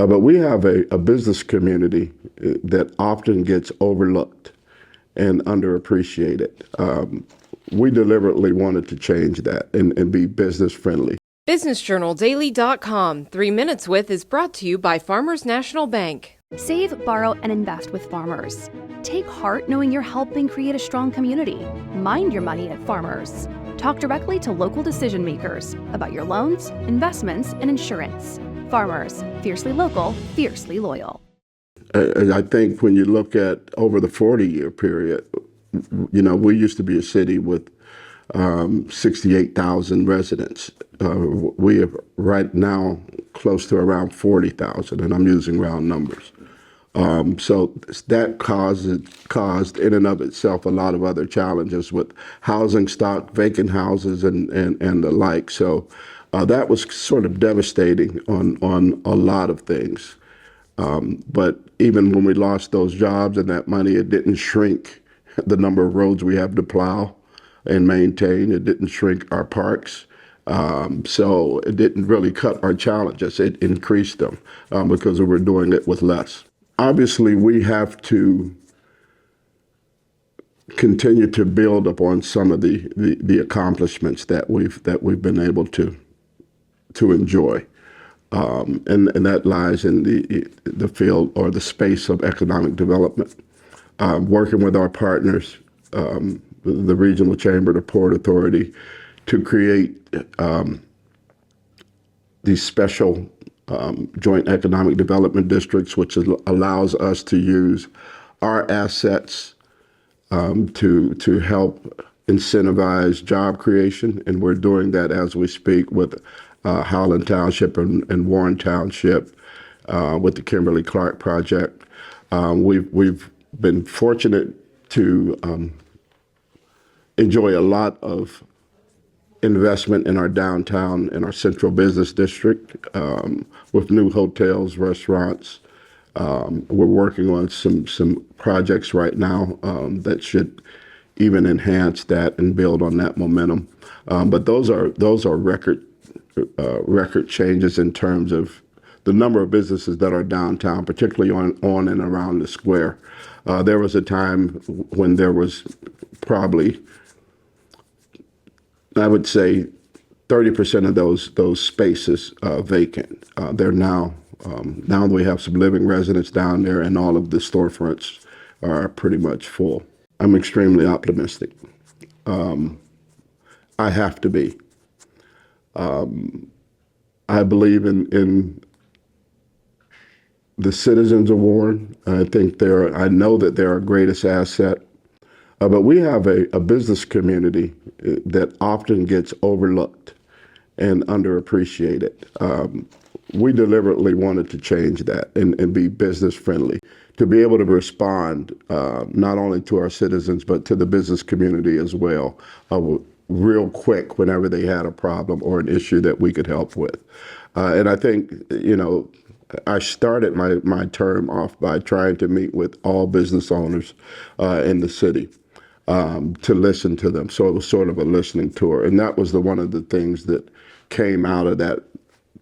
But we have a business community that often gets overlooked and underappreciated. We deliberately wanted to change that and be business friendly. BusinessJournalDaily.com 3 Minutes With is brought to you by Farmers National Bank. Save, borrow, and invest with Farmers. Take heart knowing you're helping create a strong community. Mind your money at Farmers. Talk directly to local decision makers about your loans, investments, and insurance. Farmers, fiercely local, fiercely loyal. I think when you look at over the 40-year period, we used to be a city with 68,000 residents. We have right now close to around 40,000, and I'm using round numbers. So that caused in and of itself a lot of other challenges with housing stock, vacant houses, and the like. So that was sort of devastating on a lot of things. But even when we lost those jobs and that money, it didn't shrink the number of roads we have to plow and maintain. It didn't shrink our parks. So it didn't really cut our challenges. It increased them because we were doing it with less. Obviously, we have to continue to build upon some of the accomplishments that we've been able to enjoy. And that lies in the field or the space of economic development. Working with our partners, the Regional Chamber, the Port Authority, to create these special joint economic development districts, which allows us to use our assets to help incentivize job creation. And we're doing that as we speak with Howland Township and Warren Township with the Kimberly Clark Project. We've been fortunate to enjoy a lot of investment in our downtown and our central business district with new hotels, restaurants. We're working on some projects right now that should even enhance that and build on that momentum. But those are record changes in terms of the number of businesses that are downtown, particularly on and around the square. There was a time when there was probably, I would say, 30% of those spaces vacant. They're now we have some living residents down there, and all of the storefronts are pretty much full. I'm extremely optimistic. I have to be. I believe in the citizens of Warren. I know that they're our greatest asset. But we have a business community that often gets overlooked and underappreciated. We deliberately wanted to change that and be business friendly, to be able to respond not only to our citizens, but to the business community as well, real quick whenever they had a problem or an issue that we could help with. And I think, I started my term off by trying to meet with all business owners in the city. To listen to them. So it was sort of a listening tour. And that was one of the things that came out of that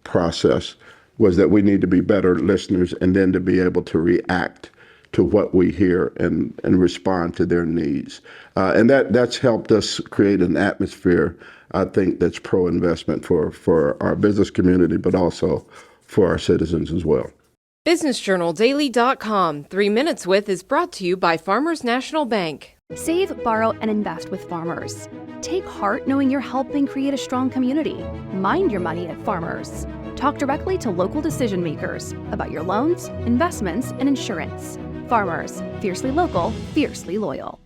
process, was that we need to be better listeners and then to be able to react to what we hear and respond to their needs. And that's helped us create an atmosphere, I think, that's pro-investment for our business community, but also for our citizens as well. BusinessJournalDaily.com 3 Minutes With is brought to you by Farmers National Bank. Save, borrow, and invest with Farmers. Take heart knowing you're helping create a strong community. Mind your money at Farmers. Talk directly to local decision makers about your loans, investments, and insurance. Farmers, fiercely local, fiercely loyal.